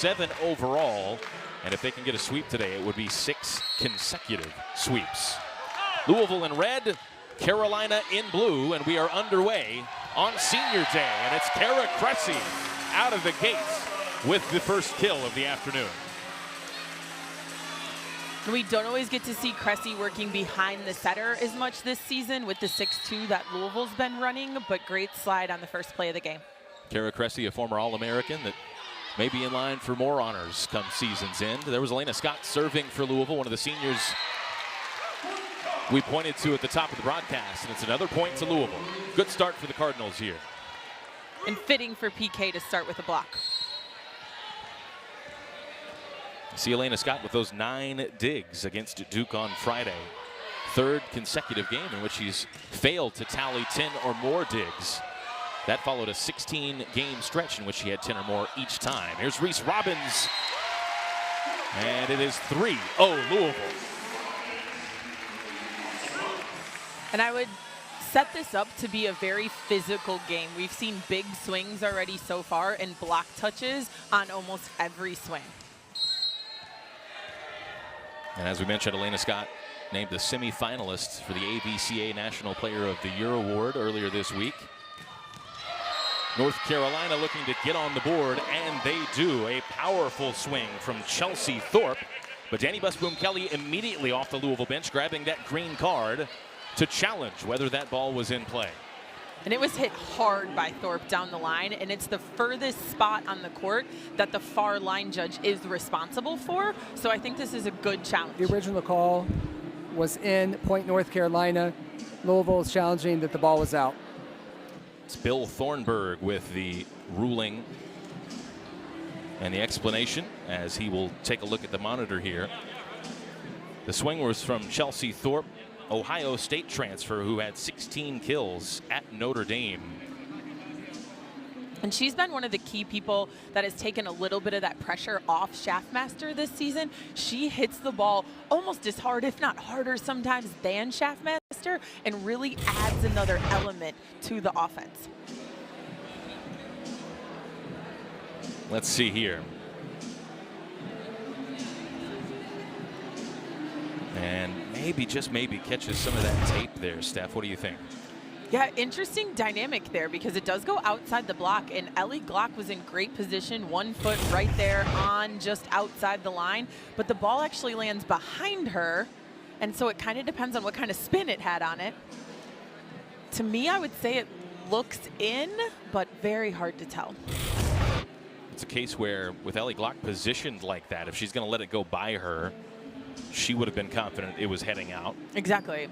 7 overall, and if they can get a sweep today, it would be 6 consecutive sweeps. Louisville in red, Carolina in blue, and we are underway on Senior Day, and it's Kara Cressy out of the gates with the first kill of the afternoon. We don't always get to see Cressy working behind the setter as much this season with the 6-2 that Louisville's been running, but great slide on the first play of the game. Kara Cressy, a former All-American that may be in line for more honors come season's end. There was Elena Scott serving for Louisville, one of the seniors we pointed to at the top of the broadcast, and it's another point to Louisville. Good start for the Cardinals here. And fitting for PK to start with a block. See Elena Scott with those 9 digs against Duke on Friday. 3rd consecutive game in which she's failed to tally 10 or more digs. That followed a 16-game stretch in which she had 10 or more each time. Here's Reese Robbins, and it is 3-0 Louisville. And I would set this up to be a very physical game. We've seen big swings already so far and block touches on almost every swing. And as we mentioned, Elena Scott named the semifinalist for the AVCA National Player of the Year award earlier this week. North Carolina looking to get on the board, and they do. A powerful swing from Chelsea Thorpe. But Danny Busboom-Kelly immediately off the Louisville bench, grabbing that green card to challenge whether that ball was in play. And it was hit hard by Thorpe down the line, and it's the furthest spot on the court that the far line judge is responsible for. So I think this is a good challenge. The original call was in Point, North Carolina. Louisville is challenging that the ball was out. It's Bill Thornburg with the ruling and the explanation as he will take a look at the monitor here. The swing was from Chelsea Thorpe, Ohio State transfer who had 16 kills at Notre Dame. And she's been one of the key people that has taken a little bit of that pressure off Schaffmaster this season. She hits the ball almost as hard, if not harder sometimes, than Schaffmaster, and really adds another element to the offense. Let's see here. And maybe, just maybe, catches some of that tape there, Steph. What do you think? Yeah, interesting dynamic there because it does go outside the block, and Ellie Glock was in great position, 1 foot right there on just outside the line, but the ball actually lands behind her, and so it kind of depends on what kind of spin it had on it. To me, I would say it looks in, but very hard to tell. It's a case where with Ellie Glock positioned like that, if she's going to let it go by her, she would have been confident it was heading out. Exactly.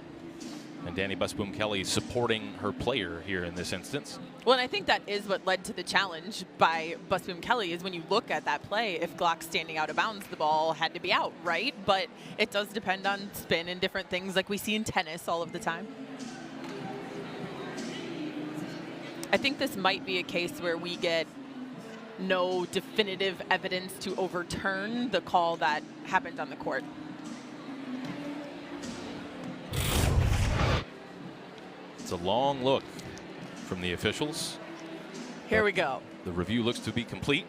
And Danny Busboom-Kelly supporting her player here in this instance. Well, and I think that is what led to the challenge by Busboom-Kelly is when you look at that play, if Glock's standing out of bounds, the ball had to be out, right? But it does depend on spin and different things like we see in tennis all of the time. I think this might be a case where we get no definitive evidence to overturn the call that happened on the court. It's a long look from the officials. Here we go. The review looks to be complete.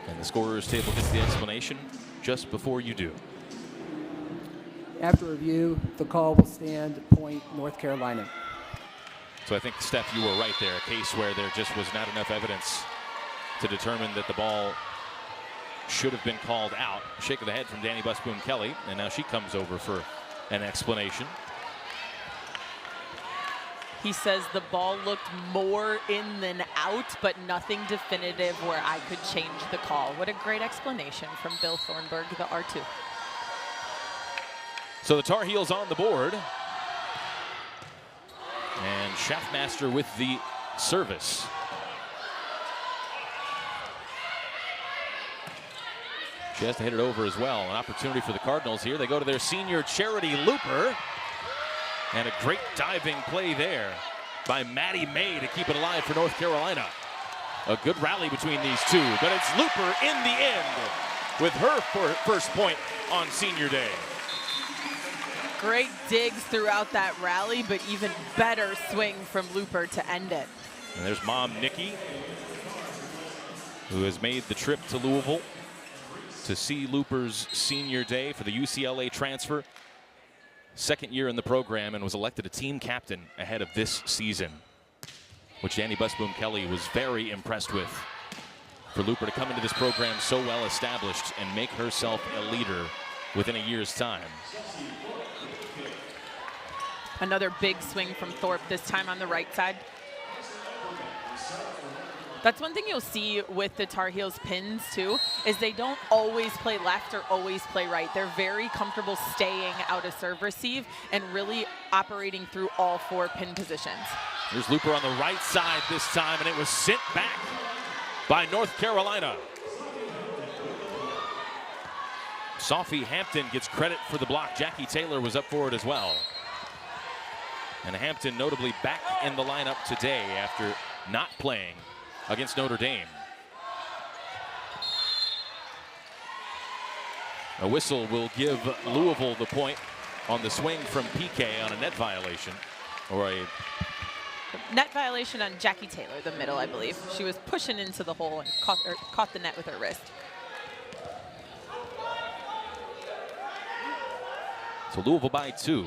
And the scorer's table gets the explanation just before you do. After review, the call will stand Point, North Carolina. So I think, Steph, you were right there. A case where there just was not enough evidence to determine that the ball should have been called out. Shake of the head from Danny Busboom-Kelly, and now she comes over for an explanation. He says the ball looked more in than out, but nothing definitive where I could change the call. What a great explanation from Bill Thornburg, the R2. So the Tar Heels on the board. And Schaffmaster with the service. She has to hit it over as well. An opportunity for the Cardinals here. They go to their senior charity looper. And a great diving play there by Maddie May to keep it alive for North Carolina. A good rally between these two, but it's Looper in the end with her first point on Senior Day. Great digs throughout that rally, but even better swing from Looper to end it. And there's Mom Nikki who has made the trip to Louisville to see Looper's senior day for the UCLA transfer. Second year in the program and was elected a team captain ahead of this season, which Danny Busboom-Kelly was very impressed with. For Looper to come into this program so well established and make herself a leader within a year's time. Another big swing from Thorpe, this time on the right side. That's one thing you'll see with the Tar Heels pins too, is they don't always play left or always play right. They're very comfortable staying out of serve receive and really operating through all 4 pin positions. Here's Looper on the right side this time, and it was sent back by North Carolina. Sophie Hampton gets credit for the block. Jackie Taylor was up for it as well. And Hampton notably back in the lineup today after not playing against Notre Dame. A whistle will give Louisville the point on the swing from PK on a net violation, or a net violation on Jackie Taylor, the middle, I believe. She was pushing into the hole and caught the net with her wrist. So Louisville by 2.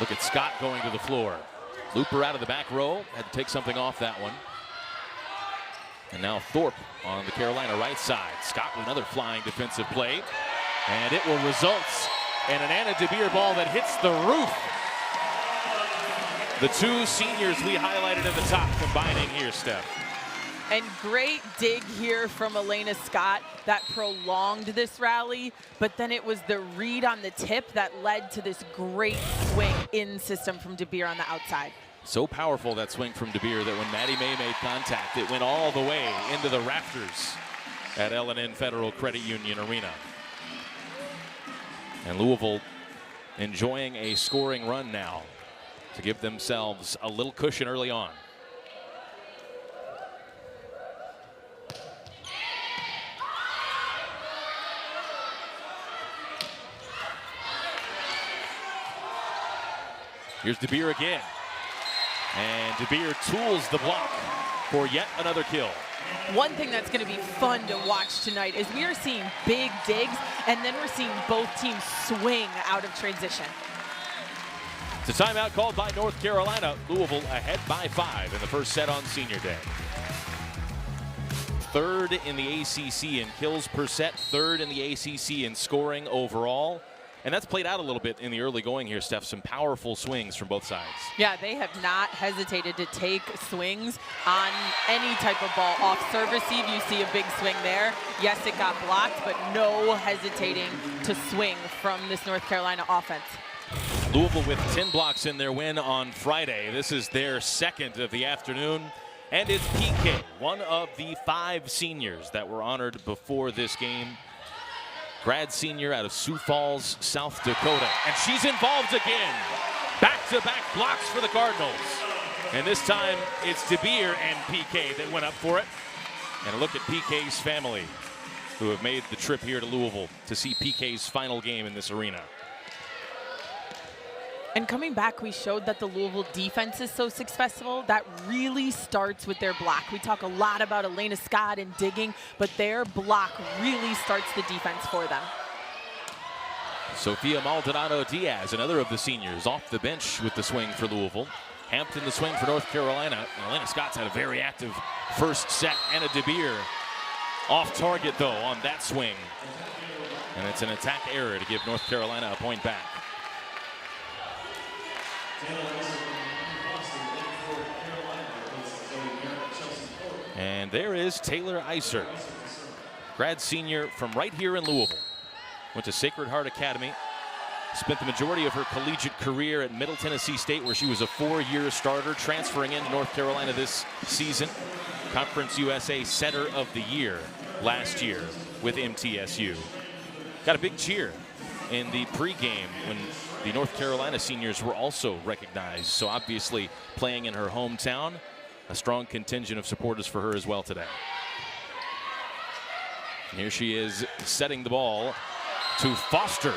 Look at Scott going to the floor. Looper out of the back row, had to take something off that one. And now Thorpe on the Carolina right side. Scott with another flying defensive play. And it will result in an Anna DeBeer ball that hits the roof. The 2 seniors we highlighted at the top combining here, Steph. And great dig here from Elena Scott that prolonged this rally, but then it was the read on the tip that led to this great swing in system from DeBeer on the outside. So powerful, that swing from DeBeer, that when Maddie May made contact, it went all the way into the rafters at L&N Federal Credit Union Arena. And Louisville enjoying a scoring run now to give themselves a little cushion early on. Here's DeBeer again. And DeBeer tools the block for yet another kill. One thing that's going to be fun to watch tonight is we are seeing big digs, and then we're seeing both teams swing out of transition. It's a timeout called by North Carolina. Louisville ahead by 5 in the first set on senior day. 3rd in the ACC in kills per set, 3rd in the ACC in scoring overall. And that's played out a little bit in the early going here, Steph. Some powerful swings from both sides. Yeah, they have not hesitated to take swings on any type of ball. Off serve receive, you see a big swing there. Yes, it got blocked, but no hesitating to swing from this North Carolina offense. Louisville with 10 blocks in their win on Friday. This is their 2nd of the afternoon. And it's PK, one of the 5 seniors that were honored before this game. Grad senior out of Sioux Falls, South Dakota. And she's involved again. Back-to-back blocks for the Cardinals. And this time, it's DeBeer and PK that went up for it. And a look at PK's family, who have made the trip here to Louisville to see PK's final game in this arena. And coming back, we showed that the Louisville defense is so successful. That really starts with their block. We talk a lot about Elena Scott and digging, but their block really starts the defense for them. Sofia Maldonado-Diaz, another of the seniors, off the bench with the swing for Louisville. Hampton the swing for North Carolina. And Elena Scott's had a very active first set. Anna DeBeer off target, though, on that swing. And it's an attack error to give North Carolina a point back. And there is Taylor Iser, grad senior from right here in Louisville. Went to Sacred Heart Academy, spent the majority of her collegiate career at Middle Tennessee State, where she was a 4-year starter, transferring into North Carolina this season. Conference USA Setter of the Year last year with MTSU. Got a big cheer in the pregame when the North Carolina seniors were also recognized. So obviously playing in her hometown, a strong contingent of supporters for her as well today. And here she is setting the ball to Foster,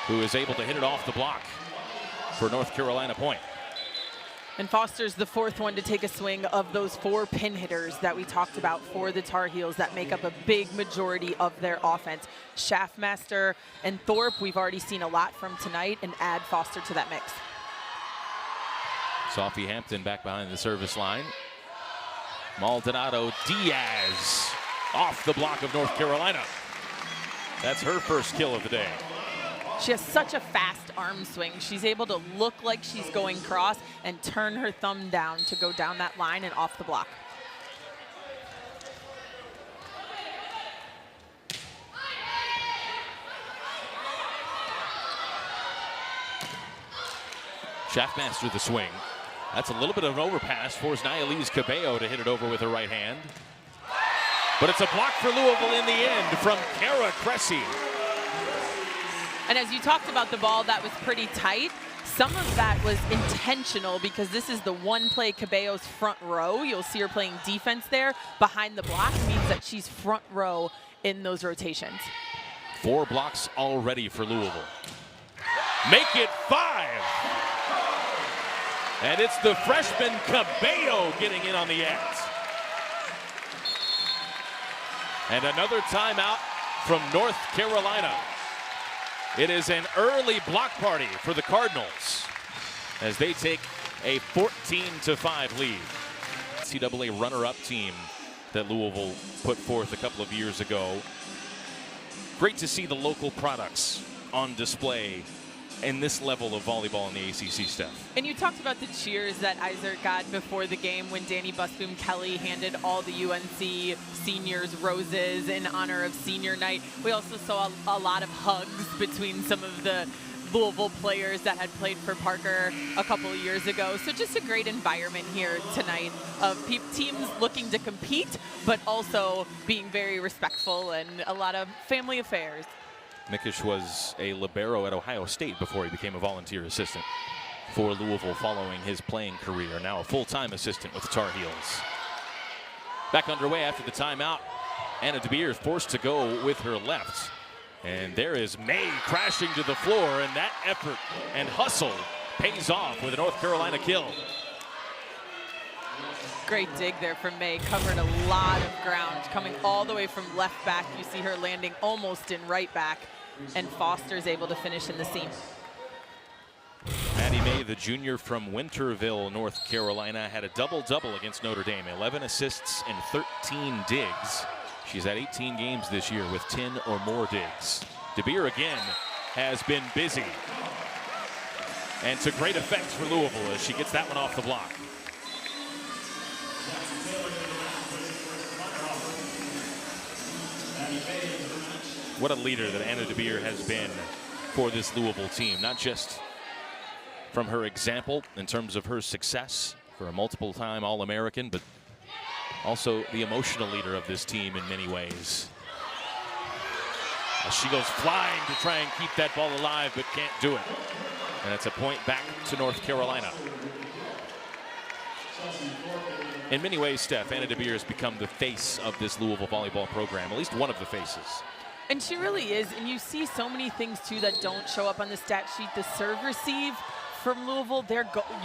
who is able to hit it off the block for North Carolina point. And Foster's the fourth one to take a swing of those 4 pin hitters that we talked about for the Tar Heels that make up a big majority of their offense. Schaffmaster and Thorpe, we've already seen a lot from tonight, and add Foster to that mix. Sophie Hampton back behind the service line. Maldonado Diaz off the block of North Carolina. That's her first kill of the day. She has such a fast arm swing. She's able to look like she's going cross and turn her thumb down to go down that line and off the block. Schaffmaster the swing. That's a little bit of an overpass. Forced Nialise Cabello to hit it over with her right hand. But it's a block for Louisville in the end from Kara Cressy. And as you talked about the ball, that was pretty tight. Some of that was intentional because this is the one play Cabello's front row. You'll see her playing defense there. Behind the block means that she's front row in those rotations. 4 blocks already for Louisville. Make it 5. And it's the freshman Cabello getting in on the act. And another timeout from North Carolina. It is an early block party for the Cardinals as they take a 14-5 lead. NCAA runner-up team that Louisville put forth a couple of years ago. Great to see the local products on display in this level of volleyball in the ACC, Steph. And you talked about the cheers that Iser got before the game when Danny Busboom Kelly handed all the UNC seniors roses in honor of senior night. We also saw a lot of hugs between some of the Louisville players that had played for Parker a couple of years ago. So just a great environment here tonight of teams looking to compete, but also being very respectful and a lot of family affairs. Mikush was a libero at Ohio State before he became a volunteer assistant for Louisville following his playing career. Now a full-time assistant with the Tar Heels. Back underway after the timeout. Anna DeBeer is forced to go with her left. And there is May crashing to the floor, and that effort and hustle pays off with a North Carolina kill. Great dig there from May, covering a lot of ground, coming all the way from left back. You see her landing almost in right back, and Foster's able to finish in the seam. Maddie May, the junior from Winterville, North Carolina, had a double-double against Notre Dame, 11 assists and 13 digs. She's had 18 games this year with 10 or more digs. DeBeer again has been busy, and to great effect for Louisville as she gets that one off the block. What a leader that Anna DeBeer has been for this Louisville team, not just from her example in terms of her success for a multiple-time All-American, but also the emotional leader of this team in many ways. As she goes flying to try and keep that ball alive, but can't do it. And it's a point back to North Carolina. In many ways, Steph, Anna DeBeer has become the face of this Louisville volleyball program, at least one of the faces. And she really is, and you see so many things too that don't show up on the stat sheet. The serve receive from Louisville,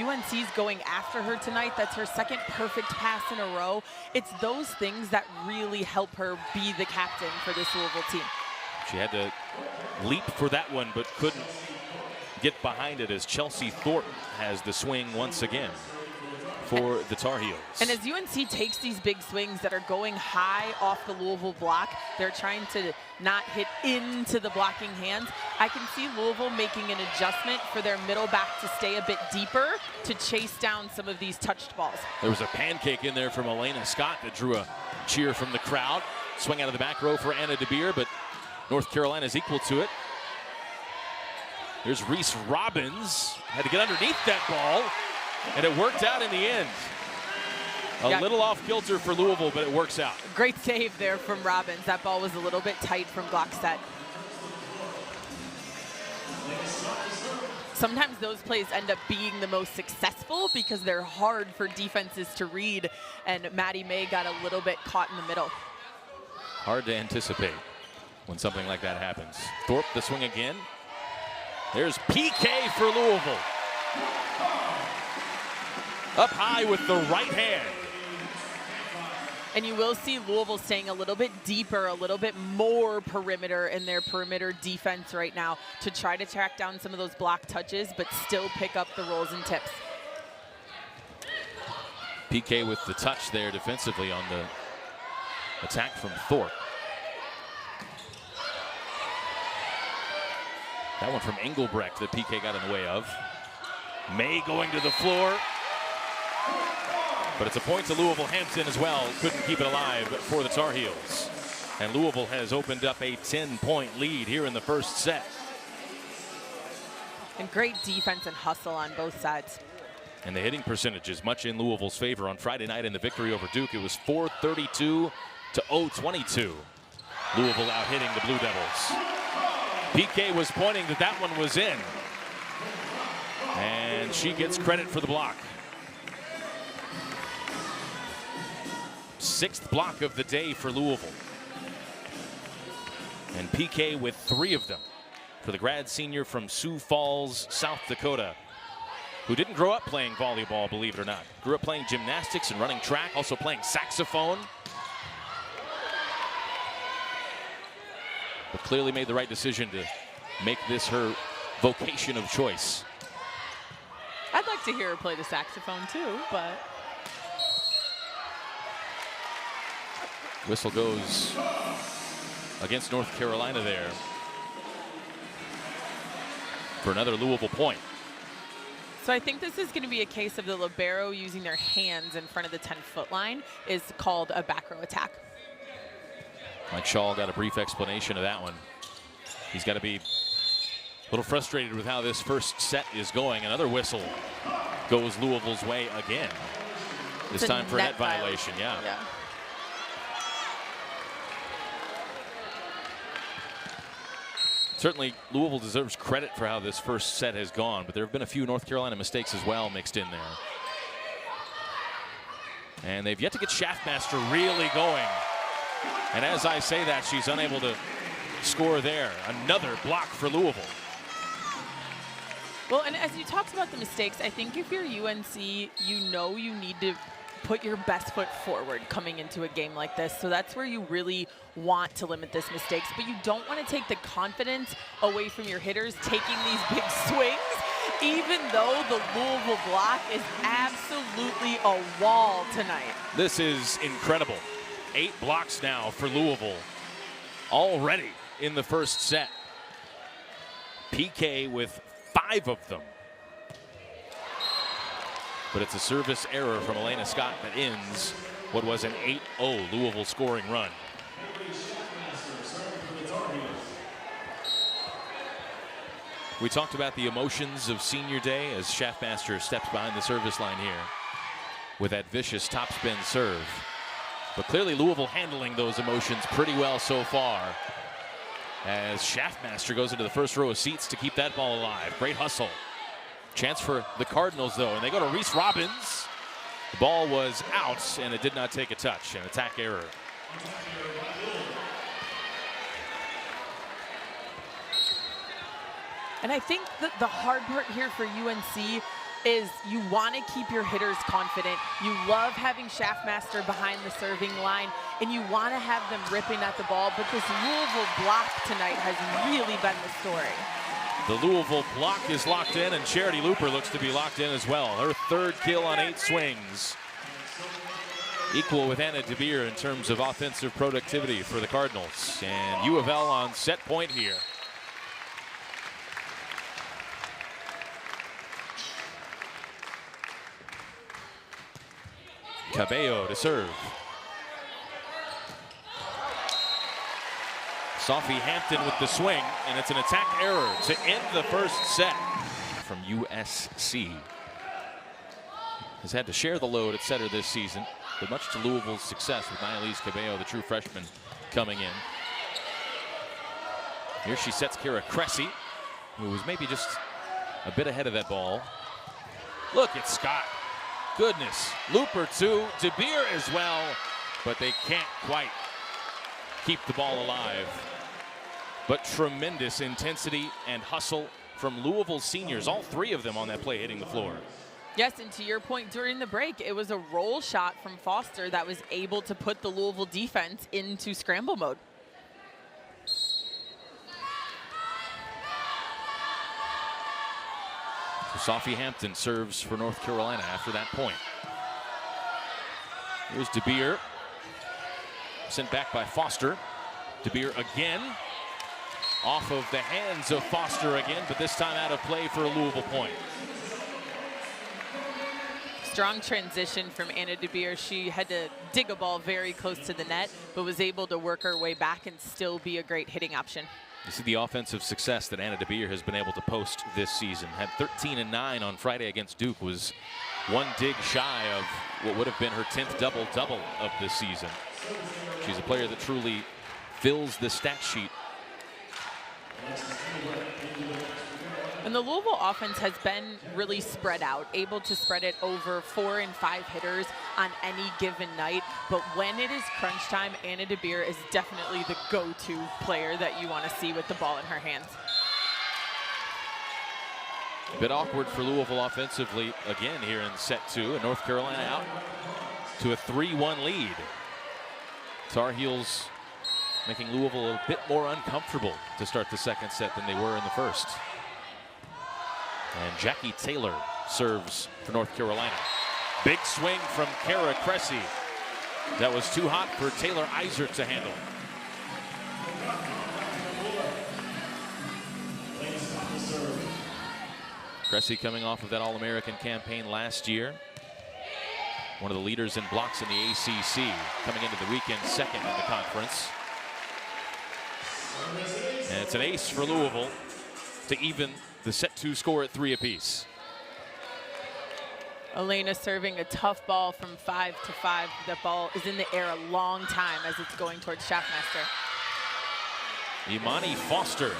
UNC's going after her tonight. That's her second perfect pass in a row. It's those things that really help her be the captain for this Louisville team. She had to leap for that one, but couldn't get behind it as Chelsea Thorpe has the swing once again for the Tar Heels. And as UNC takes these big swings that are going high off the Louisville block, they're trying to not hit into the blocking hands. I can see Louisville making an adjustment for their middle back to stay a bit deeper to chase down some of these touched balls. There was a pancake in there from Elena Scott that drew a cheer from the crowd. Swing out of the back row for Anna DeBeer, but North Carolina's equal to it. Here's Reese Robbins. Had to get underneath that ball, and it worked out in the end. A little off kilter for Louisville, but it works out. Great save there from Robbins. That ball was a little bit tight from Glockstedt. Sometimes those plays end up being the most successful because they're hard for defenses to read, and Maddie May got a little bit caught in the middle. Hard to anticipate when something like that happens. Thorpe the swing again. There's PK for Louisville. Up high with the right hand. And you will see Louisville staying a little bit deeper, a little bit more perimeter in their perimeter defense right now to try to track down some of those block touches, but still pick up the rolls and tips. PK with the touch there defensively on the attack from Thorpe. That one from Engelbrecht that PK got in the way of. May going to the floor. But it's a point to Louisville. Hampton as well couldn't keep it alive for the Tar Heels. And Louisville has opened up a 10-point lead here in the first set. And great defense and hustle on both sides. And the hitting percentage is much in Louisville's favor. On Friday night in the victory over Duke, it was 432 to 022. Louisville out hitting the Blue Devils. PK was pointing that that one was in. And she gets credit for the block. 6th block of the day for Louisville. And PK with 3 of them for the grad senior from Sioux Falls, South Dakota, who didn't grow up playing volleyball, believe it or not. Grew up playing gymnastics and running track, also playing saxophone. But clearly made the right decision to make this her vocation of choice. I'd like to hear her play the saxophone too, but. Whistle goes against North Carolina there for another Louisville point. So I think this is going to be a case of the libero using their hands in front of the 10-foot line is called a back row attack. Mike Shaw got a brief explanation of that one. He's got to be a little frustrated with how this first set is going. Another whistle goes Louisville's way again. This time for a net violation, yeah. Certainly, Louisville deserves credit for how this first set has gone, but there have been a few North Carolina mistakes as well mixed in there. And they've yet to get Schaffmaster really going. And as I say that, she's unable to score there. Another block for Louisville. Well, and as you talked about the mistakes, I think if you're UNC, you know you need to put your best foot forward coming into a game like this. So that's where you really want to limit this mistakes, but you don't want to take the confidence away from your hitters taking these big swings, even though the Louisville block is absolutely a wall tonight. This is incredible. 8 blocks now for Louisville already in the first set. PK with 5 of them. But it's a service error from Elena Scott that ends what was an 8-0 Louisville scoring run. We talked about the emotions of senior day as Schaffmaster steps behind the service line here with that vicious topspin serve. But clearly Louisville handling those emotions pretty well so far as Schaffmaster goes into the first row of seats to keep that ball alive. Great hustle. Chance for the Cardinals, though, and they go to Reese Robbins. The ball was out, and it did not take a touch. An attack error. And I think that the hard part here for UNC is you want to keep your hitters confident. You love having Schaffmaster behind the serving line, and you want to have them ripping at the ball, but this Louisville block tonight has really been the story. The Louisville block is locked in, and Charity Looper looks to be locked in as well. Her 3rd kill on 8 swings. Equal with Anna DeBeer in terms of offensive productivity for the Cardinals. And U of L on set point here. Cabello to serve. Sophie Hampton with the swing, and it's an attack error to end the first set. From USC. Has had to share the load at setter this season, but much to Louisville's success with Nialise Cabello, the true freshman, coming in. Here she sets Kara Cressy, who was maybe just a bit ahead of that ball. Look at Scott. Goodness. Looper too. DeBeer as well, but they can't quite keep the ball alive. But tremendous intensity and hustle from Louisville seniors, all 3 of them on that play hitting the floor. Yes, and to your point during the break, it was a roll shot from Foster that was able to put the Louisville defense into scramble mode. So Sophie Hampton serves for North Carolina after that point. Here's DeBeer, sent back by Foster. DeBeer again, off of the hands of Foster again, but this time out of play for a Louisville point. Strong transition from Anna DeBeer. She had to dig a ball very close to the net, but was able to work her way back and still be a great hitting option. You see the offensive success that Anna DeBeer has been able to post this season. Had 13 and 9 on Friday against Duke, was one dig shy of what would have been her 10th double-double of this season. She's a player that truly fills the stat sheet. And the Louisville offense has been really spread out, able to spread it over 4 and 5 hitters on any given night. But when it is crunch time, Anna DeBeer is definitely the go-to player that you want to see with the ball in her hands. A bit awkward for Louisville offensively again here in set 2, and North Carolina out to a 3-1 lead. Tar Heels making Louisville a bit more uncomfortable to start the second set than they were in the first. And Jackie Taylor serves for North Carolina. Big swing from Kara Cressy. That was too hot for Taylor Iser to handle. Cressy coming off of that All-American campaign last year. One of the leaders in blocks in the ACC, coming into the weekend second in the conference. And it's an ace for Louisville to even the set 2 score at 3 apiece. Elena serving a tough ball from 5 to 5. The ball is in the air a long time as it's going towards Schaffmaster. Imani Foster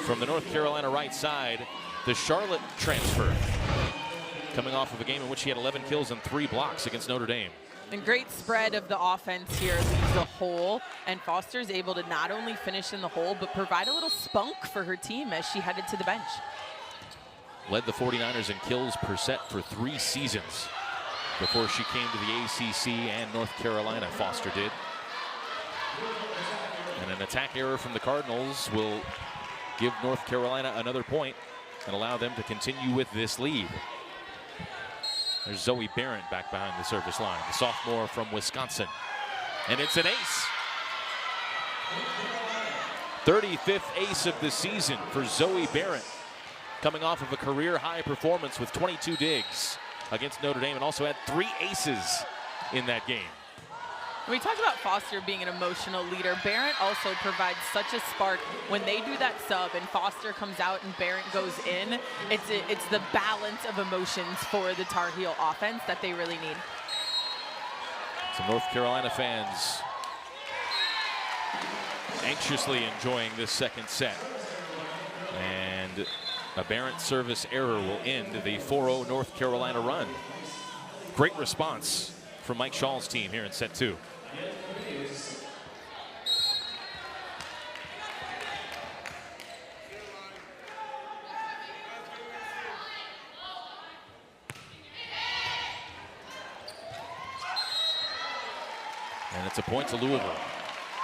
from the North Carolina right side, the Charlotte transfer, coming off of a game in which he had 11 kills and 3 blocks against Notre Dame. And great spread of the offense here leaves the hole, and Foster's able to not only finish in the hole, but provide a little spunk for her team as she headed to the bench. Led the 49ers in kills per set for 3 seasons before she came to the ACC and North Carolina, Foster did. And an attack error from the Cardinals will give North Carolina another point and allow them to continue with this lead. There's Zoe Barrett back behind the service line, the sophomore from Wisconsin. And it's an ace. 35th ace of the season for Zoe Barrett, coming off of a career-high performance with 22 digs against Notre Dame, and also had 3 aces in that game. We talked about Foster being an emotional leader. Barrett also provides such a spark when they do that sub and Foster comes out and Barrett goes in. It's the balance of emotions for the Tar Heel offense that they really need. Some North Carolina fans anxiously enjoying this second set. And a Barrett service error will end the 4-0 North Carolina run. Great response from Mike Schall's team here in set 2. And it's a point to Louisville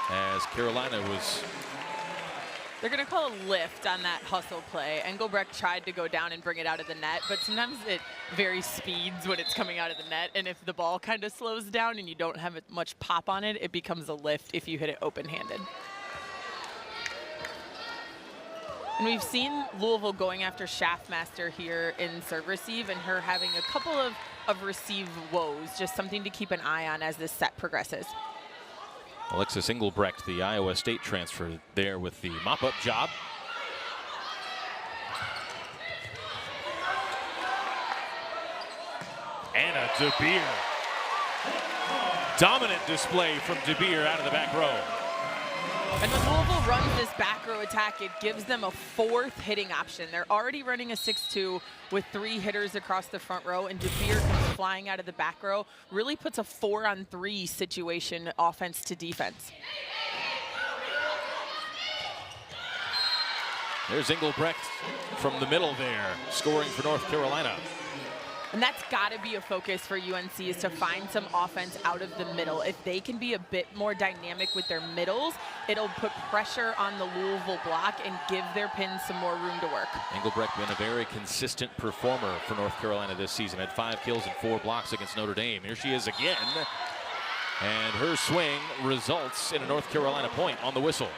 as Carolina was. They're going to call a lift on that hustle play. Engelbrecht tried to go down and bring it out of the net, but sometimes it varies speeds when it's coming out of the net. And if the ball kind of slows down and you don't have much pop on it, it becomes a lift if you hit it open-handed. And we've seen Louisville going after Schaffmaster here in serve receive and her having a couple of receive woes, just something to keep an eye on as this set progresses. Alexis Engelbrecht, the Iowa State transfer, there with the mop-up job. Anna DeBeer. Dominant display from DeBeer out of the back row. And when Louisville runs this back row attack, it gives them a 4th hitting option. They're already running a 6-2 with 3 hitters across the front row, and DeBeer comes flying out of the back row, really puts a 4-on-3 situation, offense to defense. There's Engelbrecht from the middle there, scoring for North Carolina. And that's got to be a focus for UNC, is to find some offense out of the middle. If they can be a bit more dynamic with their middles, it'll put pressure on the Louisville block and give their pins some more room to work. Engelbrecht been a very consistent performer for North Carolina this season. Had 5 kills and 4 blocks against Notre Dame. Here she is again. And her swing results in a North Carolina point on the whistle.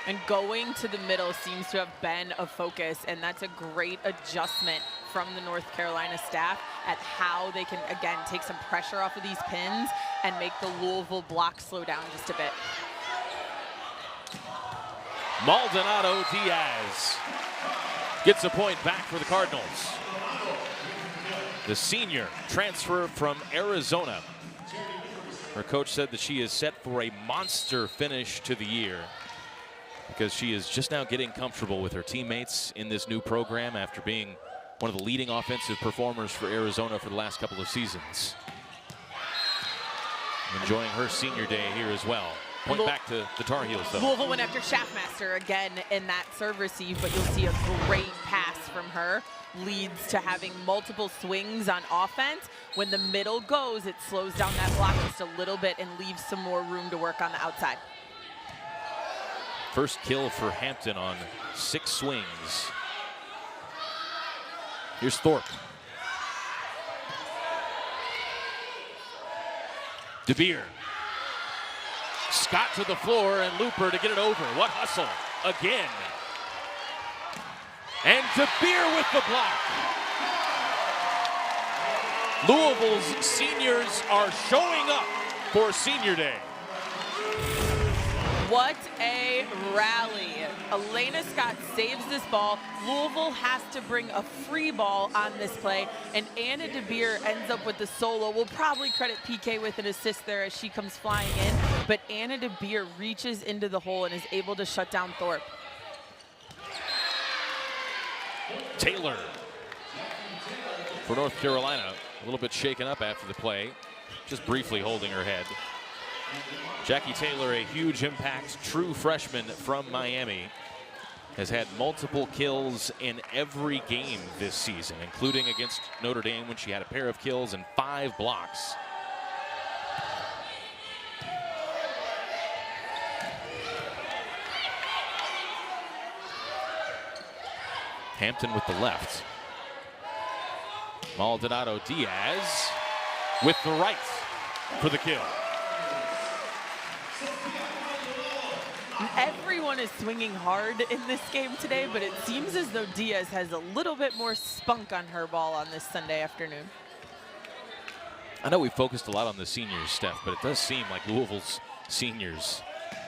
And going to the middle seems to have been a focus, and that's a great adjustment from the North Carolina staff at how they can, again, take some pressure off of these pins and make the Louisville block slow down just a bit. Maldonado Diaz gets a point back for the Cardinals. The senior transfer from Arizona. Her coach said that she is set for a monster finish to the year, because she is just now getting comfortable with her teammates in this new program after being one of the leading offensive performers for Arizona for the last couple of seasons. Enjoying her senior day here as well. Point back to the Tar Heels, though. Louisville went after Schaffmaster again in that serve receive, but you'll see a great pass from her. Leads to having multiple swings on offense. When the middle goes, it slows down that block just a little bit and leaves some more room to work on the outside. First kill for Hampton on 6 swings. Here's Thorpe. DeBeer. Scott to the floor and Looper to get it over. What hustle again. And DeBeer with the block. Louisville's seniors are showing up for senior day. What a rally. Elena Scott saves this ball. Louisville has to bring a free ball on this play, and Anna DeBeer ends up with the solo. We'll probably credit PK with an assist there as she comes flying in, but Anna DeBeer reaches into the hole and is able to shut down Thorpe. Taylor for North Carolina, a little bit shaken up after the play, just briefly holding her head. Jackie Taylor, a huge impact, true freshman from Miami, has had multiple kills in every game this season, including against Notre Dame when she had a pair of kills and 5 blocks. Hampton with the left. Maldonado Diaz with the right for the kill. Everyone is swinging hard in this game today, but it seems as though Diaz has a little bit more spunk on her ball on this Sunday afternoon. I know we focused a lot on the seniors, Steph, but it does seem like Louisville's seniors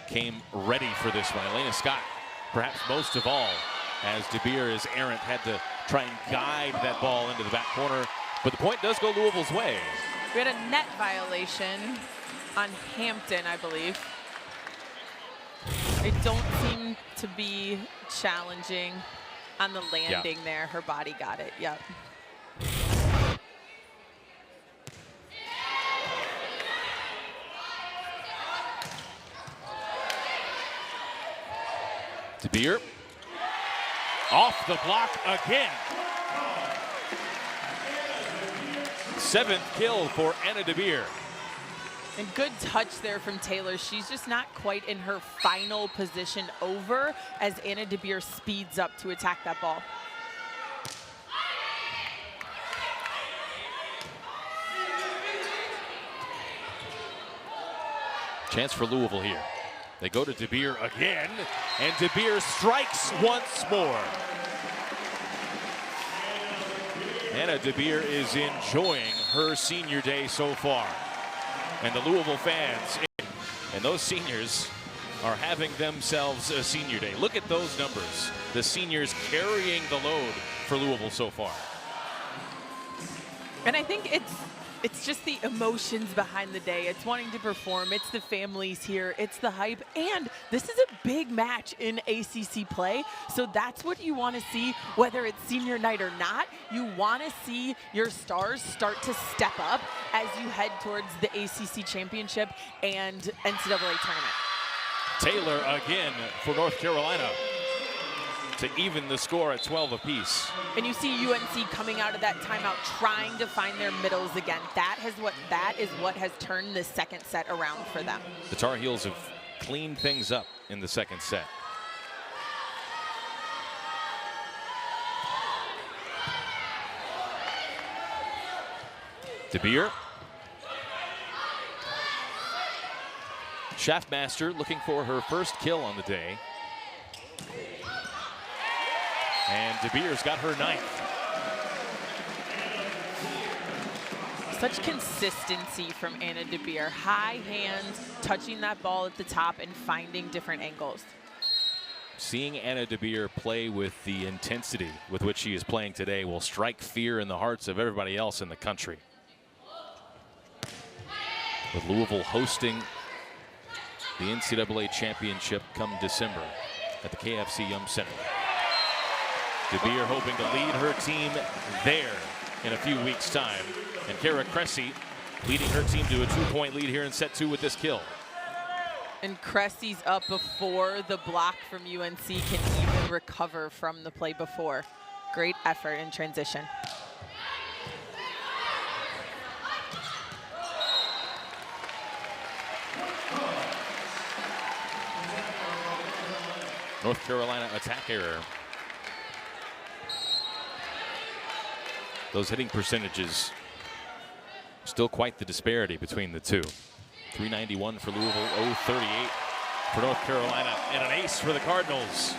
came ready for this one. Elena Scott, perhaps most of all, as DeBeer is errant, had to try and guide that ball into the back corner, but the point does go Louisville's way. We had a net violation on Hampton, I believe. It don't seem to be challenging on the landing there. Her body got it, yep. DeBeer off the block again. 7th kill for Anna DeBeer. And good touch there from Taylor. She's just not quite in her final position over as Anna DeBeer speeds up to attack that ball. Chance for Louisville here. They go to DeBeer again, and DeBeer strikes once more. Anna DeBeer is enjoying her senior day so far. And the Louisville fans and those seniors are having themselves a senior day. Look at those numbers. The seniors carrying the load for Louisville so far. And I think it's just the emotions behind the day. It's wanting to perform. It's the families here. It's the hype. And this is a big match in ACC play. So that's what you want to see, whether it's senior night or not. You want to see your stars start to step up as you head towards the ACC championship and NCAA tournament. Taylor again for North Carolina to even the score at 12 apiece. And you see UNC coming out of that timeout trying to find their middles again. That is what has turned this second set around for them. The Tar Heels have cleaned things up in the second set. DeBeer. Schaffmaster looking for her first kill on the day. And DeBeer's got her 9th. Such consistency from Anna DeBeer. High hands, touching that ball at the top and finding different angles. Seeing Anna DeBeer play with the intensity with which she is playing today will strike fear in the hearts of everybody else in the country. With Louisville hosting the NCAA championship come December at the KFC Yum Center. DeBeer hoping to lead her team there in a few weeks' time. And Kara Cressy leading her team to a 2-point lead here in set 2 with this kill. And Cressy's up before the block from UNC can even recover from the play before. Great effort in transition. North Carolina attack error. Those hitting percentages, still quite the disparity between the two. 391 for Louisville, 038 for North Carolina, and an ace for the Cardinals.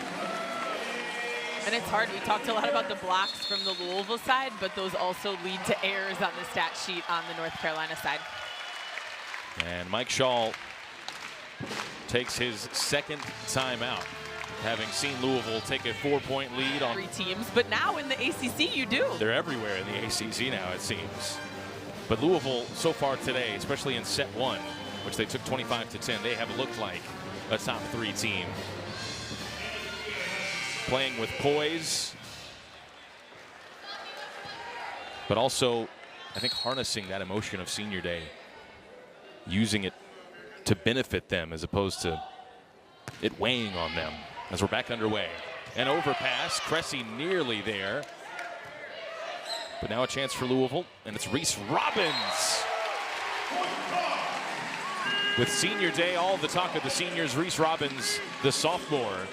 And it's hard. We talked a lot about the blocks from the Louisville side, but those also lead to errors on the stat sheet on the North Carolina side. And Mike Shaw takes his second timeout, having seen Louisville take a 4-point lead on 3 teams, but now in the ACC you do. They're everywhere in the ACC now, it seems. But Louisville so far today, especially in set 1, which they took 25-10, they have looked like a top 3 team. Playing with poise, but also I think harnessing that emotion of senior day, using it to benefit them as opposed to it weighing on them. As we're back underway. An overpass, Cressy nearly there. But now a chance for Louisville, and it's Reese Robbins. With senior day, all the talk of the seniors, Reese Robbins, the sophomore,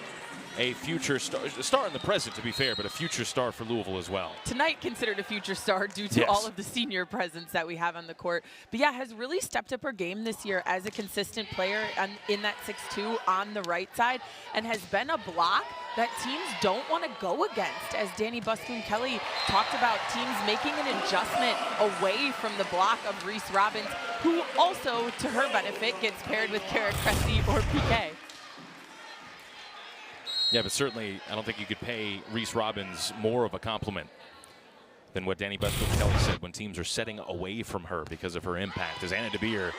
a future star in the present, to be fair, but a future star for Louisville as well. Tonight considered a future star due to all of the senior presence that we have on the court. But yeah, has really stepped up her game this year as a consistent player in that 6'2" on the right side, and has been a block that teams don't want to go against. As Danny Busboom-Kelly talked about, teams making an adjustment away from the block of Reese Robbins, who also, to her benefit, gets paired with Kara Cressy or PK. Yeah, but certainly I don't think you could pay Reese Robbins more of a compliment than what Danny Busboom-Kelly said when teams are setting away from her because of her impact, as Anna DeBeer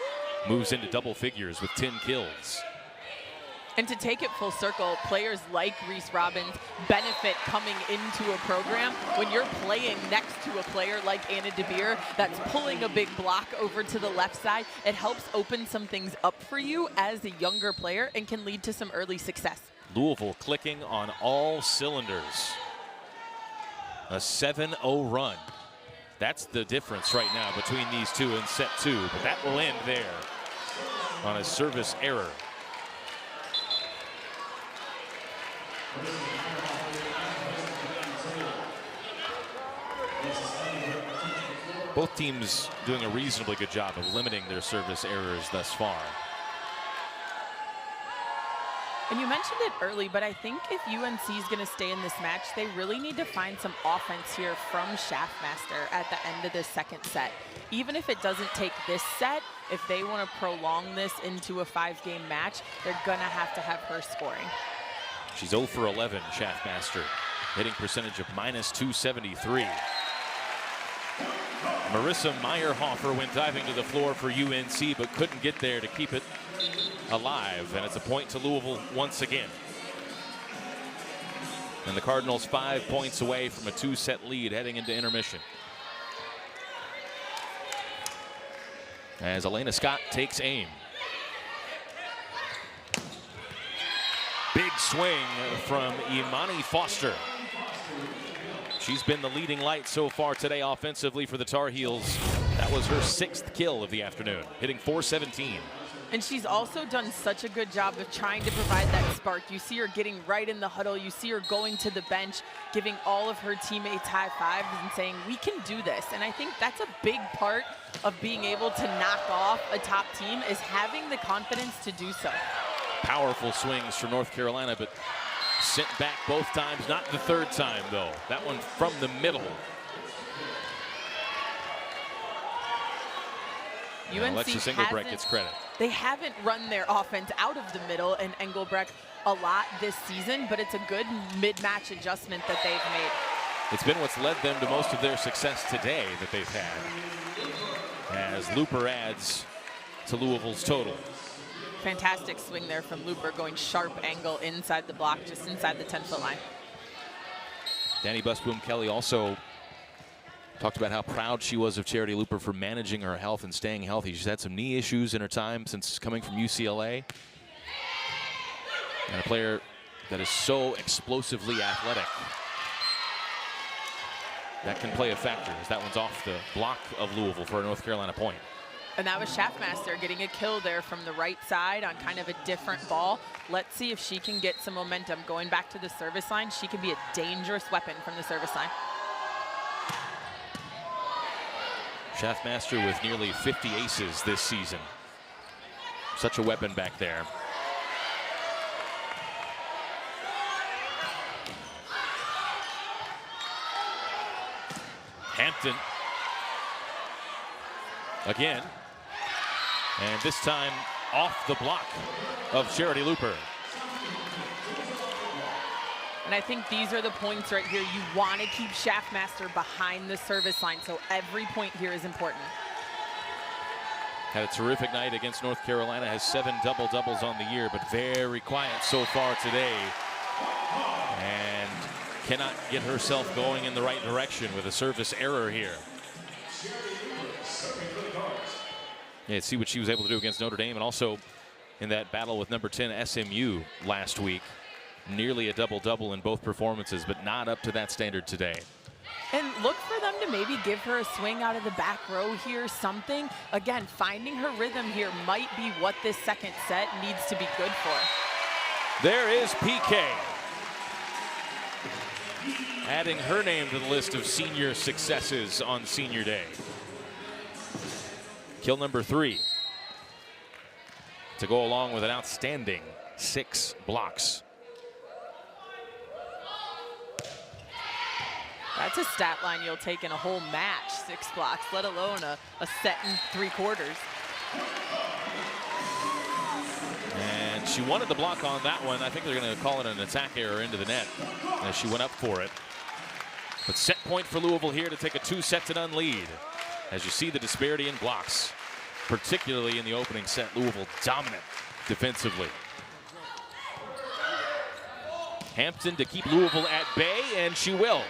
moves into double figures with 10 kills. And to take it full circle, players like Reese Robbins benefit coming into a program when you're playing next to a player like Anna DeBeer that's pulling a big block over to the left side. It helps open some things up for you as a younger player and can lead to some early success. Louisville clicking on all cylinders. A 7-0 run. That's the difference right now between these two in set 2, but that will end there on a service error. Both teams doing a reasonably good job of limiting their service errors thus far. And you mentioned it early, but I think if UNC is going to stay in this match, they really need to find some offense here from Schaffmaster at the end of this second set. Even if it doesn't take this set, if they want to prolong this into a 5-game match, they're going to have her scoring. She's 0 for 11, Schaffmaster. Hitting percentage of -273. Marissa Meyerhofer went diving to the floor for UNC, but couldn't get there to keep it alive, and it's a point to Louisville once again. And the Cardinals 5 points away from a 2-set lead heading into intermission. As Elena Scott takes aim. swing from Imani Foster. She's been the leading light so far today offensively for the Tar Heels. That was her 6th kill of the afternoon, hitting .417. And she's also done such a good job of trying to provide that spark. You see her getting right in the huddle. You see her going to the bench, giving all of her teammates high fives and saying, we can do this. And I think that's a big part of being able to knock off a top team, is having the confidence to do so. Powerful swings for North Carolina, but sent back both times. Not the third time, though. That one from the middle. Alexis Engelbrecht gets credit. They haven't run their offense out of the middle and Engelbrecht a lot this season, but it's a good mid-match adjustment that they've made. It's been what's led them to most of their success today that they've had, as Looper adds to Louisville's total. Fantastic swing there from Looper, going sharp angle inside the block, just inside the 10-foot line. Danny Busboom-Kelly also talked about how proud she was of Charity Looper for managing her health and staying healthy. She's had some knee issues in her time since coming from UCLA. And a player that is so explosively athletic. That can play a factor, as that one's off the block of Louisville for a North Carolina point. And that was Schaffmaster getting a kill there from the right side on kind of a different ball. Let's see if she can get some momentum. Going back to the service line, she can be a dangerous weapon from the service line. Schaffmaster with nearly 50 aces this season. Such a weapon back there. Hampton again, and this time off the block of Charity Looper. And I think these are the points right here. You want to keep Schaffmaster behind the service line, so every point here is important. Had a terrific night against North Carolina, has 7 double-doubles on the year, but very quiet so far today. And cannot get herself going in the right direction with a service error here. Yeah, see what she was able to do against Notre Dame, and also in that battle with number 10 SMU last week. Nearly a double-double in both performances, but not up to that standard today. And look for them to maybe give her a swing out of the back row here, something. Again, finding her rhythm here might be what this second set needs to be good for. There is PK, adding her name to the list of senior successes on senior day. Kill number 3 to go along with an outstanding 6 blocks. That's a stat line you'll take in a whole match, 6 blocks, let alone a set in 3/4. And she wanted the block on that one. I think they're going to call it an attack error into the net as she went up for it. But set point for Louisville here to take a 2-set-to-none lead. As you see the disparity in blocks, particularly in the opening set, Louisville dominant defensively. Hampton to keep Louisville at bay, and she will.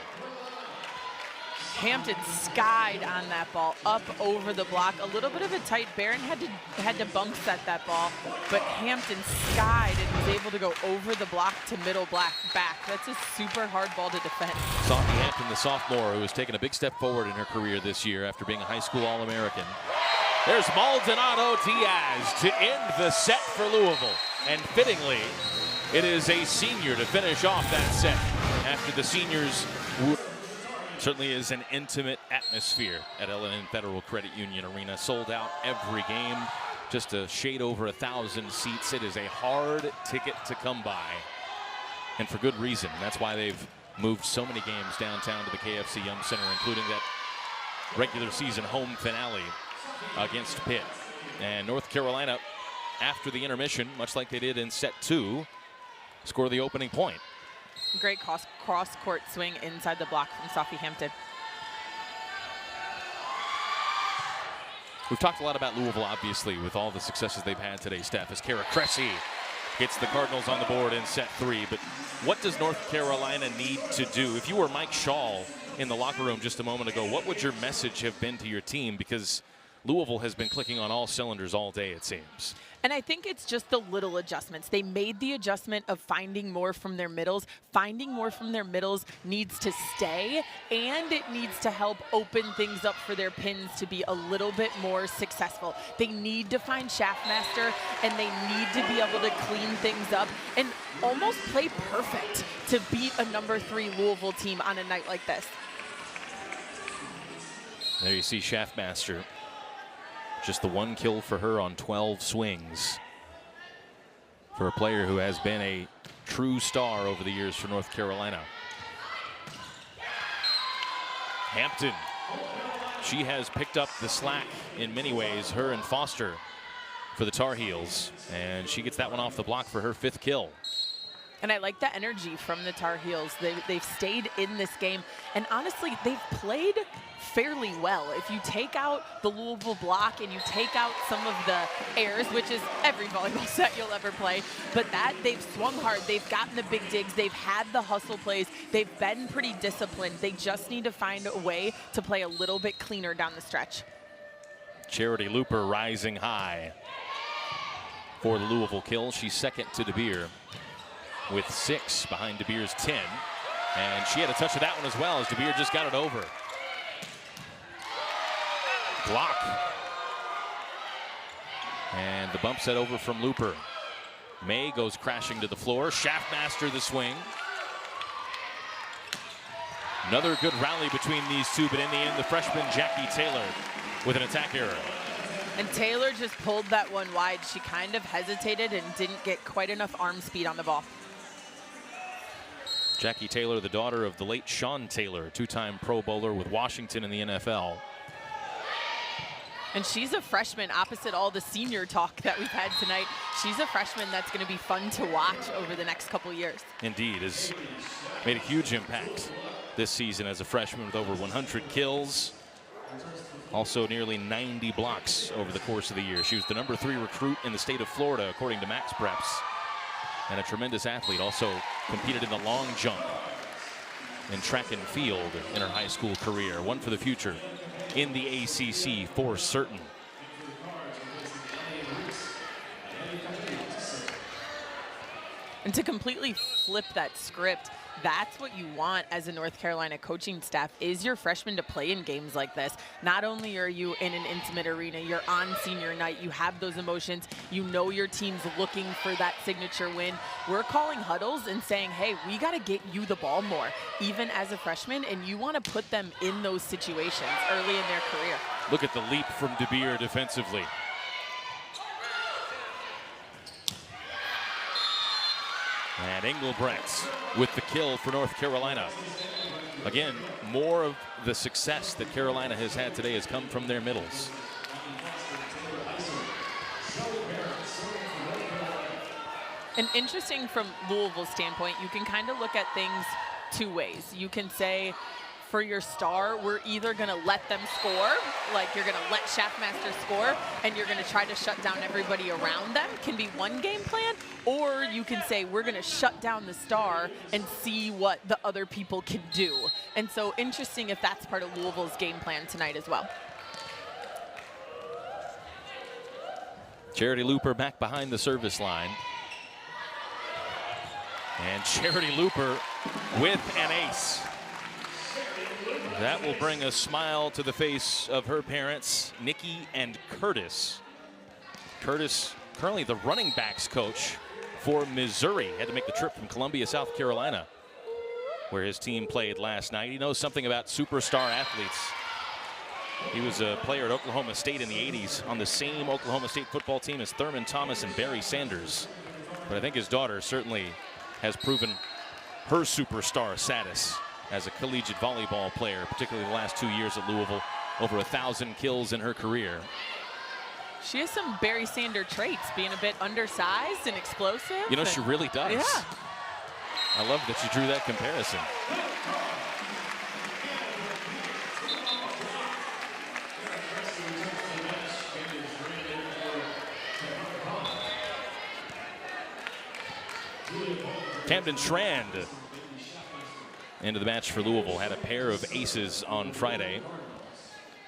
Hampton skied on that ball up over the block. A little bit of a tight. Barron had to bunk set that ball, but Hampton skied and was able to go over the block to middle back. That's a super hard ball to defend. Sophie Hampton, the sophomore, who has taken a big step forward in her career this year after being a high school All-American. There's Maldonado Diaz to end the set for Louisville. And fittingly, it is a senior to finish off that set after the seniors. Certainly is an intimate atmosphere at L&N Federal Credit Union Arena. Sold out every game, just a shade over 1,000 seats. It is a hard ticket to come by, and for good reason. That's why they've moved so many games downtown to the KFC Yum Center, including that regular season home finale against Pitt. And North Carolina, after the intermission, much like they did in set 2, score the opening point. Great cross-court swing inside the block from Sophie Hampton. We've talked a lot about Louisville, obviously, with all the successes they've had today, Steph, as Kara Cressy hits the Cardinals on the board in set 3. But what does North Carolina need to do? If you were Mike Shaw in the locker room just a moment ago, what would your message have been to your team? Because Louisville has been clicking on all cylinders all day, it seems. And I think it's just the little adjustments. They made the adjustment of finding more from their middles. Finding more from their middles needs to stay, and it needs to help open things up for their pins to be a little bit more successful. They need to find Shaftmaster, and they need to be able to clean things up and almost play perfect to beat a #3 Louisville team on a night like this. There you see Shaftmaster. Just the 1 kill for her on 12 swings. For a player who has been a true star over the years for North Carolina. Hampton. She has picked up the slack in many ways, her and Foster, for the Tar Heels. And she gets that one off the block for her 5th kill. And I like the energy from the Tar Heels. They've stayed in this game. And honestly, they've played fairly well. If you take out the Louisville block and you take out some of the airs, which is every volleyball set you'll ever play, but that they've swung hard. They've gotten the big digs. They've had the hustle plays. They've been pretty disciplined. They just need to find a way to play a little bit cleaner down the stretch. Charity Looper rising high for the Louisville kill. She's second to DeBeer with 6 behind DeBeer's 10. And she had a touch of that one as well as DeBeer just got it over. Block. And the bump set over from Looper. May goes crashing to the floor. Shaftmaster the swing. Another good rally between these two, but in the end, the freshman Jackie Taylor with an attack error. And Taylor just pulled that one wide. She kind of hesitated and didn't get quite enough arm speed on the ball. Jackie Taylor, the daughter of the late Sean Taylor, 2-time Pro Bowler with Washington in the NFL. And she's a freshman, opposite all the senior talk that we've had tonight. She's a freshman that's going to be fun to watch over the next couple years. Indeed, has made a huge impact this season as a freshman with over 100 kills. Also nearly 90 blocks over the course of the year. She was the #3 recruit in the state of Florida, according to Max Preps. And a tremendous athlete. Also competed in the long jump and track and field in her high school career. One for the future in the ACC for certain. And to completely flip that script, that's what you want as a North Carolina coaching staff, is your freshmen to play in games like this. Not only are you in an intimate arena, you're on senior night, you have those emotions, you know your team's looking for that signature win. We're calling huddles and saying, hey, we got to get you the ball more, even as a freshman, and you want to put them in those situations early in their career. Look at the leap from DeBeer defensively. And Engelbrecht with the kill for North Carolina. Again, more of the success that Carolina has had today has come from their middles. And interesting from Louisville's standpoint, you can kind of look at things 2 ways. You can say, for your star, we're either going to let them score, like you're going to let Shaftmaster score, and you're going to try to shut down everybody around them, can be one game plan, or you can say, we're going to shut down the star and see what the other people can do. And so interesting if that's part of Louisville's game plan tonight as well. Charity Looper back behind the service line. And Charity Looper with an ace. That will bring a smile to the face of her parents, Nikki and Curtis. Curtis, currently the running backs coach for Missouri. Had to make the trip from Columbia, South Carolina, where his team played last night. He knows something about superstar athletes. He was a player at Oklahoma State in the 80s on the same Oklahoma State football team as Thurman Thomas and Barry Sanders. But I think his daughter certainly has proven her superstar status as a collegiate volleyball player, particularly the last 2 years at Louisville. Over 1,000 kills in her career. She has some Barry Sanders traits, being a bit undersized and explosive. You know, she really does. Yeah. I love that you drew that comparison. Camden Schrand into the match for Louisville. Had a pair of aces on Friday.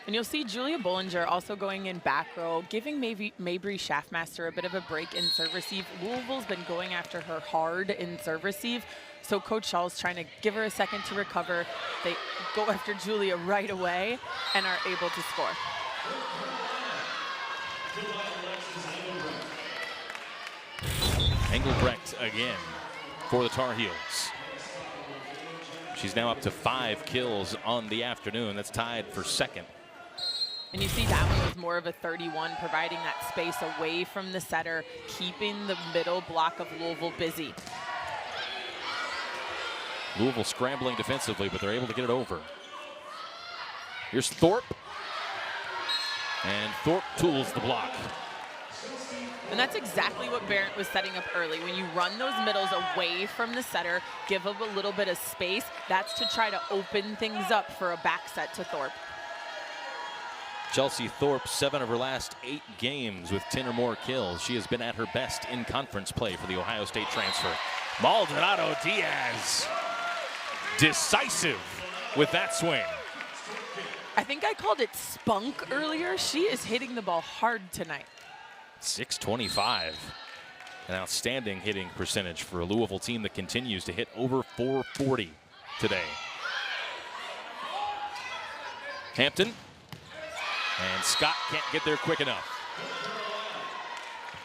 And you'll see Julia Bollinger also going in back row, giving Mabry Schaffmaster a bit of a break in serve receive. Louisville's been going after her hard in serve receive, so Coach Schall's trying to give her a second to recover. They go after Julia right away and are able to score. Engelbrecht again for the Tar Heels. She's now up to 5 kills on the afternoon. That's tied for second. And you see that one was more of a 31, providing that space away from the setter, keeping the middle block of Louisville busy. Louisville scrambling defensively, but they're able to get it over. Here's Thorpe. And Thorpe tools the block. And that's exactly what Barrett was setting up early. When you run those middles away from the setter, give them a little bit of space, that's to try to open things up for a back set to Thorpe. Chelsea Thorpe, 7 of her last 8 games with 10 or more kills. She has been at her best in conference play for the Ohio State transfer. Maldonado Diaz, decisive with that swing. I think I called it spunk earlier. She is hitting the ball hard tonight. 625. An outstanding hitting percentage for a Louisville team that continues to hit over 440 today. Hampton. And Scott can't get there quick enough.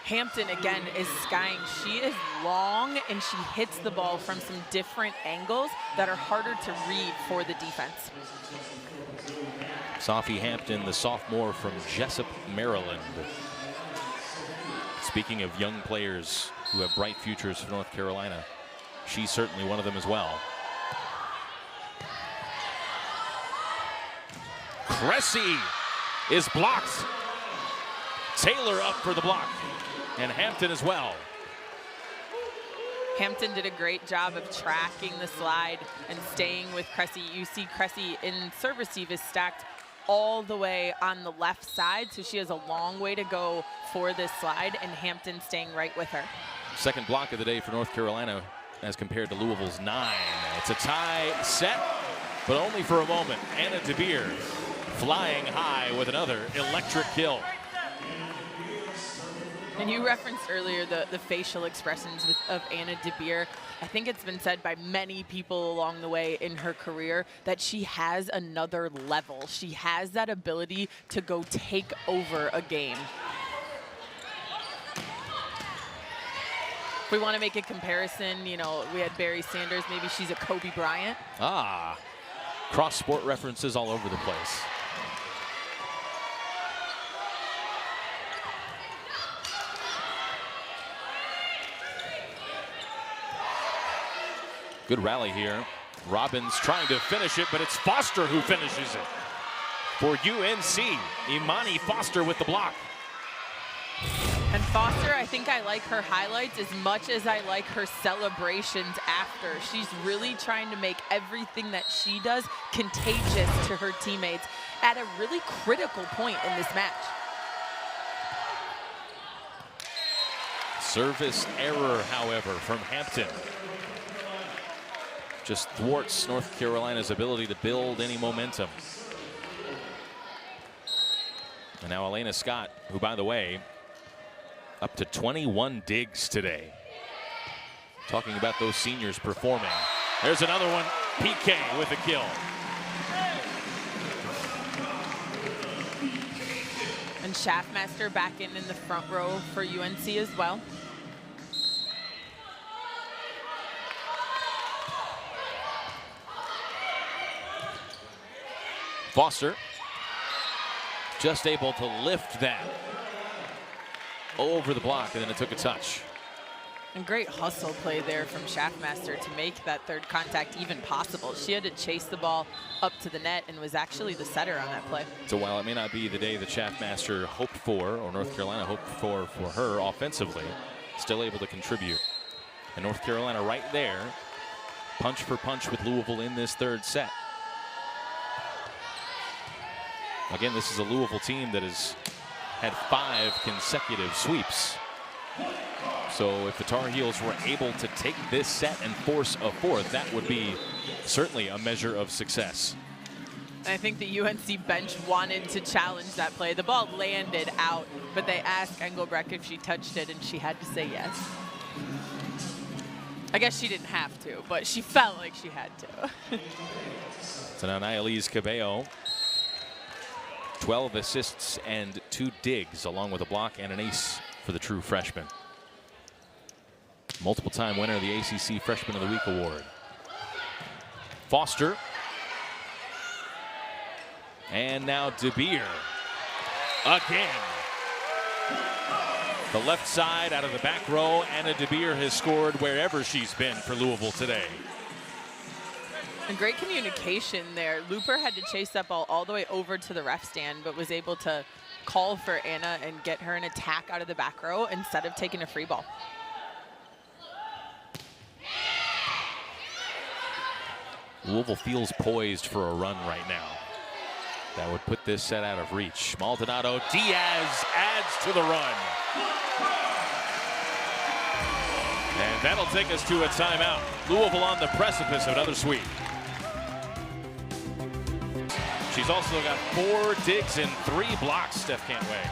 Hampton, again, is skying. She is long, and she hits the ball from some different angles that are harder to read for the defense. Sophie Hampton, the sophomore from Jessup, Maryland. Speaking of young players who have bright futures for North Carolina, she's certainly one of them as well. Cressy is blocked. Taylor up for the block, and Hampton as well. Hampton did a great job of tracking the slide and staying with Cressy. You see Cressy in serve receive is stacked all the way on the left side, so she has a long way to go for this slide, and Hampton staying right with her. Second block of the day for North Carolina as compared to Louisville's 9. It's a tie set, but only for a moment. Anna DeBeer flying high with another electric kill. And you referenced earlier the facial expressions of Anna DeBeer. I think it's been said by many people along the way in her career that she has another level. She has that ability to go take over a game. If we want to make a comparison, you know, we had Barry Sanders, maybe she's a Kobe Bryant. Ah, cross-sport references all over the place. Good rally here. Robbins trying to finish it, but it's Foster who finishes it. For UNC, Imani Foster with the block. And Foster, I think I like her highlights as much as I like her celebrations after. She's really trying to make everything that she does contagious to her teammates at a really critical point in this match. Service error, however, from Hampton. Just thwarts North Carolina's ability to build any momentum. And now Elena Scott, who, by the way, up to 21 digs today. Talking about those seniors performing. There's another one, PK with a kill. And Schaffmaster back in the front row for UNC as well. Foster just able to lift that over the block, and then it took a touch. And great hustle play there from Schaffmaster to make that third contact even possible. She had to chase the ball up to the net and was actually the setter on that play. So while it may not be the day that Schaffmaster hoped for, or North Carolina hoped for her offensively, still able to contribute. And North Carolina right there, punch for punch with Louisville in this third set. Again, this is a Louisville team that has had 5 consecutive sweeps. So if the Tar Heels were able to take this set and force a fourth, that would be certainly a measure of success. And I think the UNC bench wanted to challenge that play. The ball landed out, but they asked Engelbrecht if she touched it, and she had to say yes. I guess she didn't have to, but she felt like she had to. So now Nialise Cabello, 12 assists and 2 digs, along with a block and an ace for the true freshman. Multiple-time winner of the ACC Freshman of the Week award. Foster. And now DeBeer again. The left side out of the back row. Anna DeBeer has scored wherever she's been for Louisville today. And great communication there. Looper had to chase that ball all the way over to the ref stand, but was able to call for Anna and get her an attack out of the back row instead of taking a free ball. Louisville feels poised for a run right now. That would put this set out of reach. Maldonado Diaz adds to the run. And that'll take us to a timeout. Louisville on the precipice of another sweep. She's also got 4 digs and 3 blocks, Steph Cantway.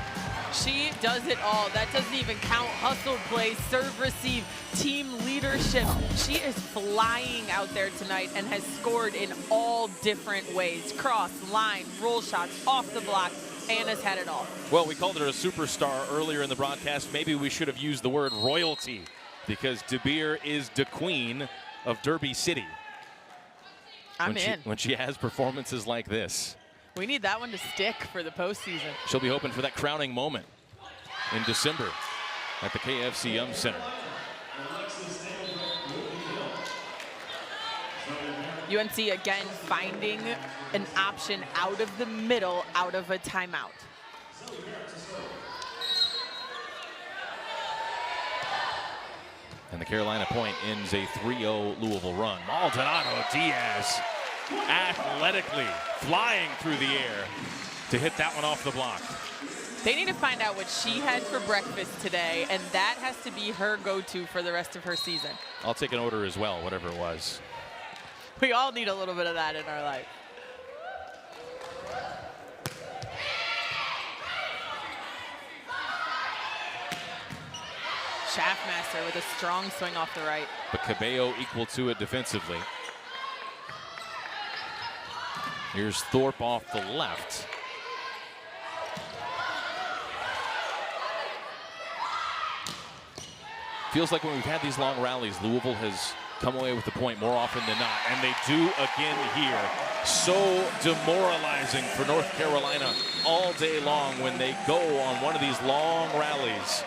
She does it all. That doesn't even count hustle play, serve, receive, team leadership. She is flying out there tonight and has scored in all different ways. Cross, line, roll shots, off the block. Anna's had it all. Well, we called her a superstar earlier in the broadcast. Maybe we should have used the word royalty, because DeBeer is the queen of Derby City. I'm in. When she has performances like this. We need that one to stick for the postseason. She'll be hoping for that crowning moment in December at the KFC Yum Center. UNC again finding an option out of the middle, out of a timeout. And the Carolina point ends a 3-0 Louisville run. Maldonado Diaz athletically flying through the air to hit that one off the block. They need to find out what she had for breakfast today, and that has to be her go-to for the rest of her season. I'll take an order as well, whatever it was. We all need a little bit of that in our life. Schaffmaster with a strong swing off the right. But Cabello equal to it defensively. Here's Thorpe off the left. Feels like when we've had these long rallies, Louisville has come away with the point more often than not, and they do again here. So demoralizing for North Carolina all day long when they go on one of these long rallies.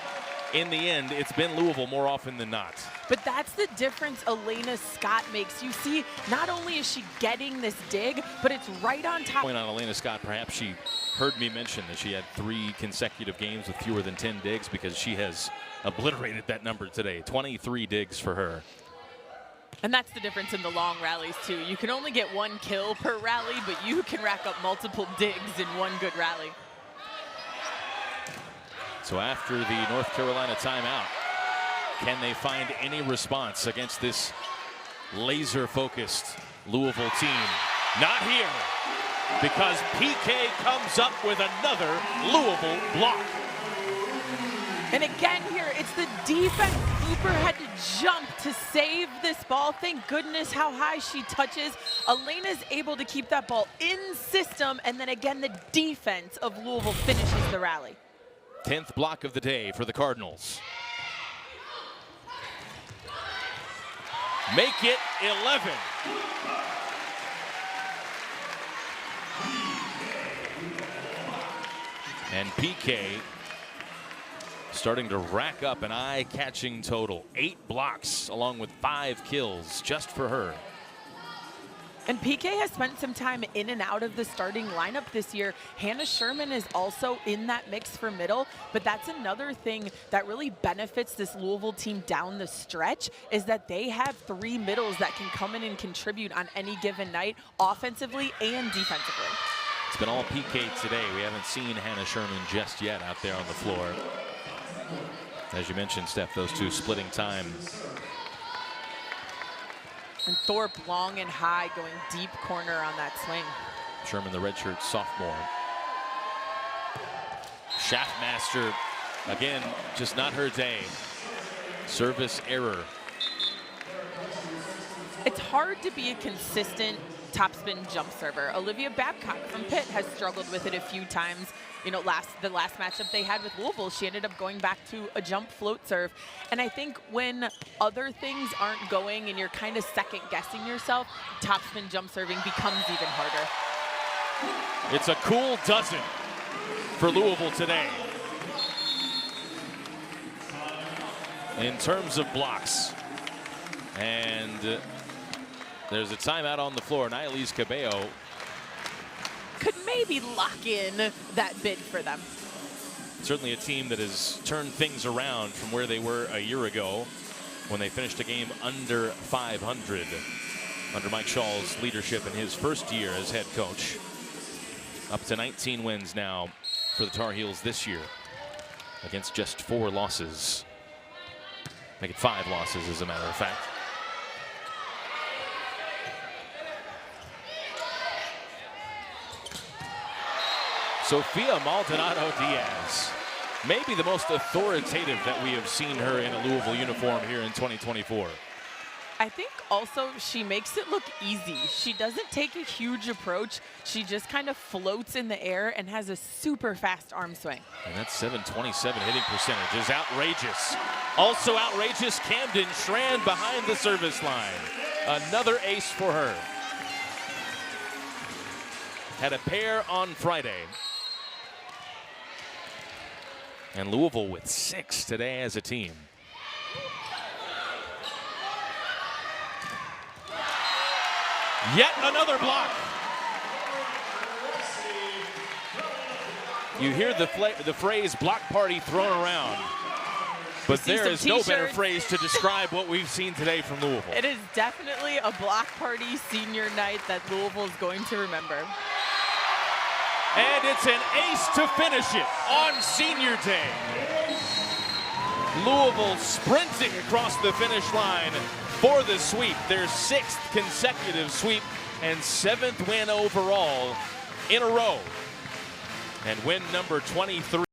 In the end, it's been Louisville more often than not. But that's the difference Elena Scott makes. You see, not only is she getting this dig, but it's right on top. Point on Elena Scott, perhaps she heard me mention that she had 3 consecutive games with fewer than 10 digs, because she has obliterated that number today. 23 digs for her. And that's the difference in the long rallies, too. You can only get 1 kill per rally, but you can rack up multiple digs in 1 good rally. So after the North Carolina timeout, can they find any response against this laser-focused Louisville team? Not here, because PK comes up with another Louisville block. And again here, it's the defense. Cooper had to jump to save this ball. Thank goodness how high she touches. Elena's able to keep that ball in system, and then again, the defense of Louisville finishes the rally. 10th block of the day for the Cardinals. Make it 11. And PK starting to rack up an eye-catching total. 8 blocks along with 5 kills just for her. And PK has spent some time in and out of the starting lineup this year. Hannah Sherman is also in that mix for middle, but that's another thing that really benefits this Louisville team down the stretch, is that they have 3 middles that can come in and contribute on any given night, offensively and defensively. It's been all PK today. We haven't seen Hannah Sherman just yet out there on the floor. As you mentioned, Steph, those 2 splitting time. And Thorpe long and high, going deep corner on that swing. Sherman, the redshirt sophomore. Shaftmaster, again, just not her day. Service error. It's hard to be a consistent topspin jump server. Olivia Babcock from Pitt has struggled with it a few times. You know, the last matchup they had with Louisville, she ended up going back to a jump float serve. And I think when other things aren't going and you're kind of second guessing yourself, topspin jump serving becomes even harder. It's a cool dozen for Louisville today. In terms of blocks. And there's a timeout on the floor. Nilese Cabello could maybe lock in that bid for them. Certainly a team that has turned things around from where they were a year ago when they finished a game under 500 under Mike Schall's leadership in his first year as head coach. Up to 19 wins now for the Tar Heels this year against just 4 losses. Make it 5 losses, as a matter of fact. Sofia Maldonado Diaz, maybe the most authoritative that we have seen her in a Louisville uniform here in 2024. I think also she makes it look easy. She doesn't take a huge approach. She just kind of floats in the air and has a super fast arm swing. And that 727 hitting percentage is outrageous. Also outrageous, Camden Schran behind the service line. Another ace for her. Had a pair on Friday. And Louisville with 6 today as a team. Yet another block. You hear the phrase block party thrown around, but there is no better phrase to describe what we've seen today from Louisville. It is definitely a block party senior night that Louisville is going to remember. And it's an ace to finish it on senior day. Louisville sprinting across the finish line for the sweep, their 6th consecutive sweep and 7th win overall in a row. And win number 23.